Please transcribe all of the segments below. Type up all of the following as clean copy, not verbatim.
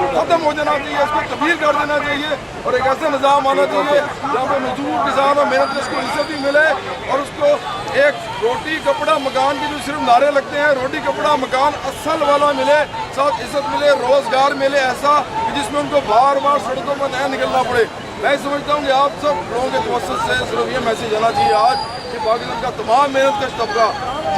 ख़त्म हो जाना चाहिए, इसको तब्दील कर देना चाहिए और एक ऐसा निज़ाम आना चाहिए जहाँ पर मजदूर किसान और मेहनत कश को इज्जत भी मिले और उसको एक रोटी कपड़ा मकान के जो सिर्फ नारे लगते हैं, रोटी कपड़ा मकान असल वाला मिले, साथ इज्जत मिले, रोज़गार मिले ऐसा कि जिसमें उनको बार बार सड़कों पर नहीं निकलना पड़े। मैं समझता हूँ कि आप सब लोगों के तवज्जुह से सिर्फ ये मैसेज आना चाहिए आज कि पाकिस्तान का तमाम मेहनत कश तबका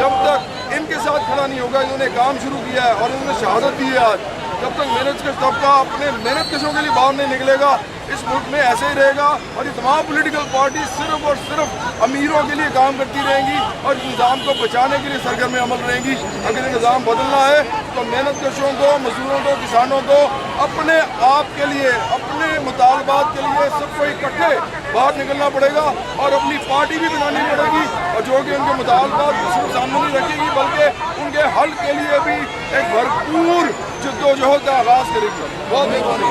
जब तक इनके साथ खड़ा नहीं होगा, इन्होंने काम शुरू किया है और इन्होंने शहादत दी है आज, जब तक मेहनत कश तबका अपने मेहनत कशों के लिए बाहर नहीं निकलेगा इस मुल्क में ऐसे ही रहेगा और ये तमाम पॉलिटिकल पार्टी सिर्फ और सिर्फ अमीरों के लिए काम करती रहेंगी और इस निज़ाम को बचाने के लिए सरगर्म अमल रहेंगी। अगर ये निज़ाम बदलना है तो मेहनत कशों को, मजदूरों को, किसानों को अपने आप के लिए, अपने मुतालबात के लिए सबको इकट्ठे बाहर निकलना पड़ेगा और अपनी पार्टी भी बनानी पड़ेगी और जो कि उनके मुतालबात को सिर्फ सामने नहीं रखेगी बल्कि उनके हल के लिए भी एक भरपूर जद्दोजहद का आगाज़ करेगी। बहुत मेहरबानी।